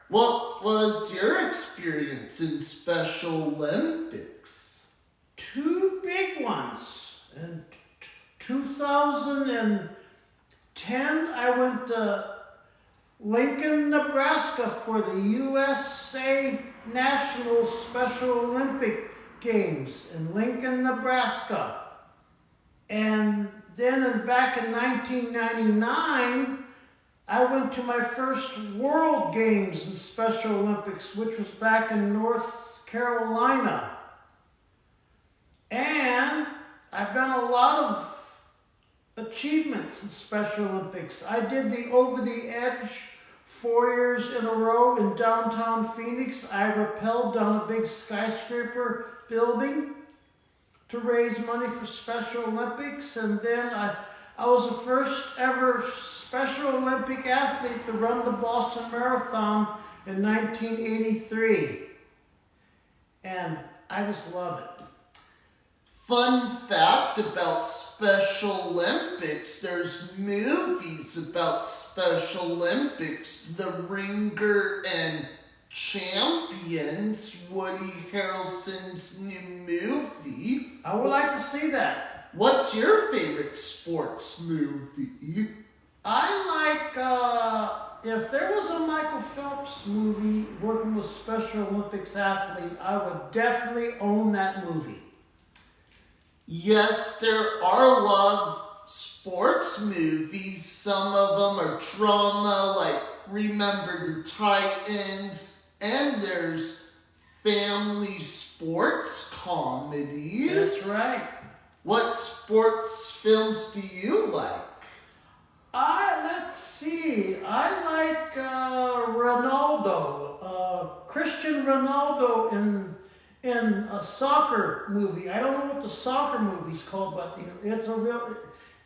What was your experience in Special Olympics? Two big ones. In 2010, I went to Lincoln, Nebraska for the USA National Special Olympic Games in Lincoln, Nebraska. And then back in 1999, I went to my first World Games in Special Olympics, which was back in North Carolina. And I've done a lot of achievements in Special Olympics. I did the Over the Edge 4 years in a row in downtown Phoenix. I rappelled down a big skyscraper building to raise money for Special Olympics. And then I was the first ever Special Olympic athlete to run the Boston Marathon in 1983. And I just love it. Fun fact about Special Olympics, there's movies about Special Olympics. The Ringer and Champions, Woody Harrelson's new movie. I would like to see that. What's your favorite sports movie? I like, if there was a Michael Phelps movie working with Special Olympics athlete, I would definitely own that movie. Yes, there are a lot of sports movies. Some of them are drama, like Remember the Titans, and there's family sports comedies. That's right. What sports films do you like? Let's see. I like Ronaldo, Christian Ronaldo in a soccer movie. I don't know what the soccer movie's called, but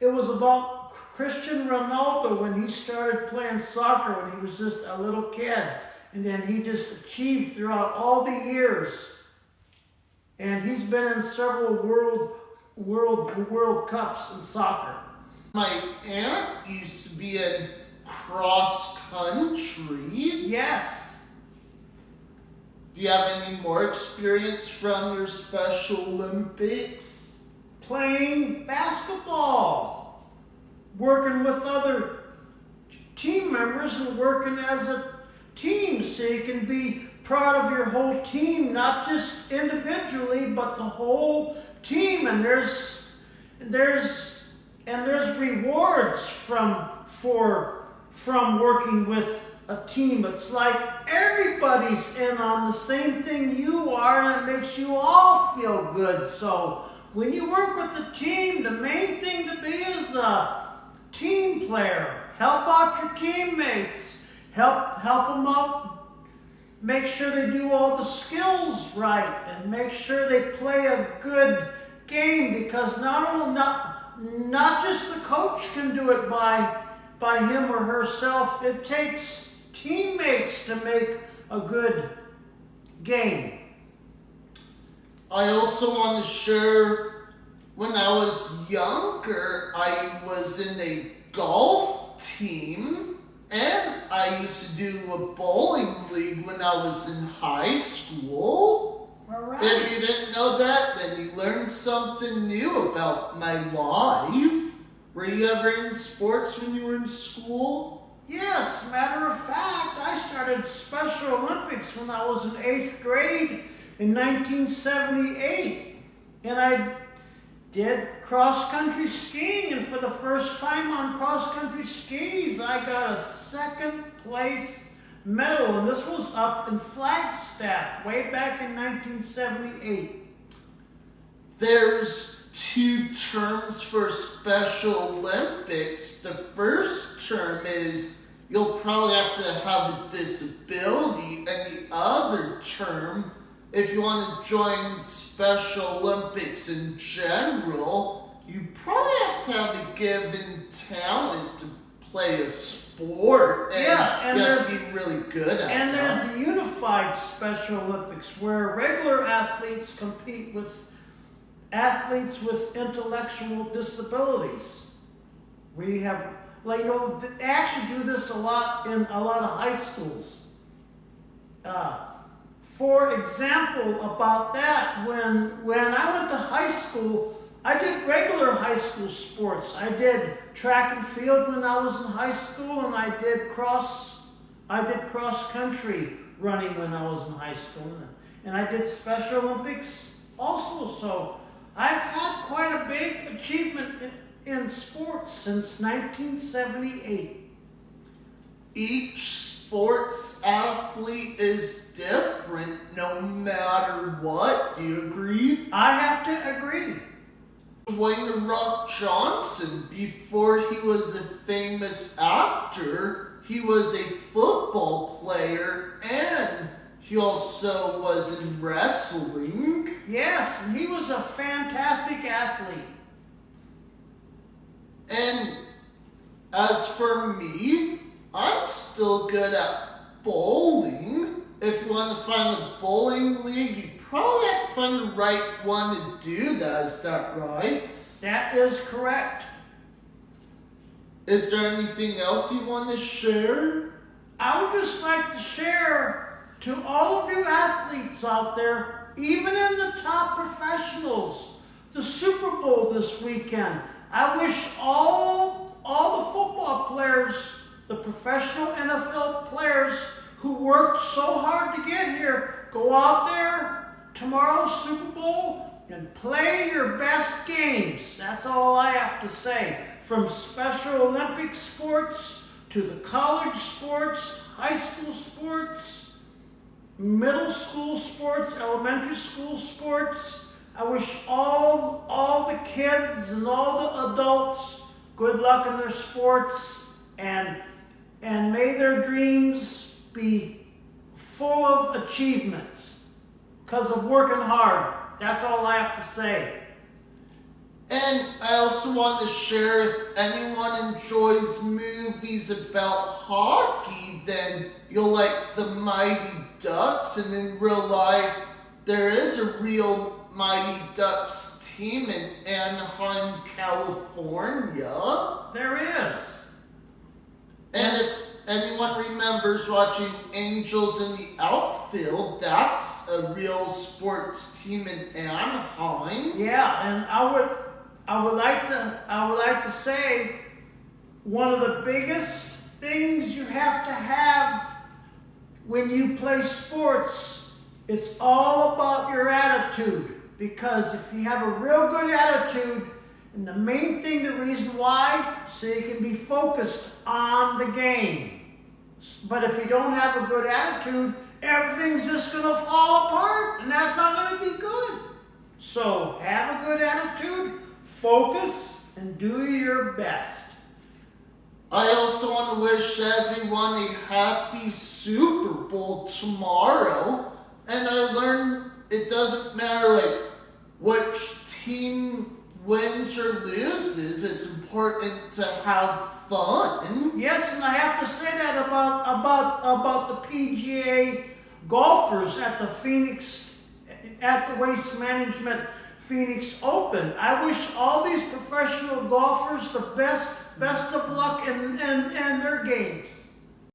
it was about Christian Ronaldo when he started playing soccer when he was just a little kid. And then he just achieved throughout all the years. And he's been in several World Cups in soccer. My aunt used to be in cross country. Yes. Do you have any more experience from your Special Olympics? Playing basketball, working with other team members and working as a team so you can be proud of your whole team, not just individually, but the whole team. And there's rewards from working with a team. It's like everybody's in on the same thing you are, and it makes you all feel good. So when you work with the team, the main thing to be is a team player. Help out your teammates. Help them out. Make sure they do all the skills right, and make sure they play a good game, because not just the coach can do it by him or herself. It takes teammates to make a good game. I also want to share, when I was younger, I was in a golf team, and I used to do a bowling league when I was in high school. All right. If you didn't know that, then you learned something new about my life. Were you ever in sports when you were in school? Yes, matter of fact, I started Special Olympics when I was in 8th grade in 1978. And I did cross-country skiing, and for the first time on cross-country skis, I got a 2nd place medal, and this was up in Flagstaff way back in 1978. There's 2 terms for Special Olympics. The first term is you'll probably have to have a disability, and the other term, if you want to join Special Olympics in general, you probably have to have a given talent to play a sport, and you have to be really good at it. And there's the Unified Special Olympics, where regular athletes compete with athletes with intellectual disabilities. We have, they actually do this a lot in a lot of high schools. For example, about that, when I went to high school, I did regular high school sports. I did track and field when I was in high school, and I did cross country running when I was in high school, and I did Special Olympics also. So I've had quite a big achievement in sports since 1978. Each sports athlete is different no matter what. Do you agree? I have to agree. Dwayne "The Rock" Johnson, before he was a famous actor, he was a football player, and he also was in wrestling. Yes, and he was a fantastic athlete. And as for me, I'm still good at bowling. If you want to find a bowling league, you probably have to find the right one to do that. Is that right? That is correct. Is there anything else you want to share? I would just like to share to all of you athletes out there, even in the top professionals, the Super Bowl this weekend. I wish all the football players, the professional NFL players who worked so hard to get here, go out there tomorrow's Super Bowl and play your best games. That's all I have to say. From Special Olympic sports to the college sports, high school sports, middle school sports, elementary school sports. I wish all the kids and all the adults good luck in their sports, and may their dreams be full of achievements because of working hard. That's all I have to say. And I also want to share, if anyone enjoys movies about hockey, then you'll like the Mighty Ducks. And in real life, there is a real Mighty Ducks team in Anaheim, California. There is. And if anyone remembers watching Angels in the Outfield, that's a real sports team in Anaheim. Yeah, and I would like to say one of the biggest things you have to have when you play sports, it's all about your attitude. Because if you have a real good attitude, and the main thing, the reason why, so you can be focused on the game. But if you don't have a good attitude, everything's just going to fall apart, and that's not going to be good. So have a good attitude, focus, and do your best. I also want to wish everyone a happy Super Bowl tomorrow. And I learned it doesn't matter which team wins or loses, it's important to have fun. Yes, and I have to say that about the PGA golfers at the Waste Management Phoenix Open. I wish all these professional golfers the best of luck in their games.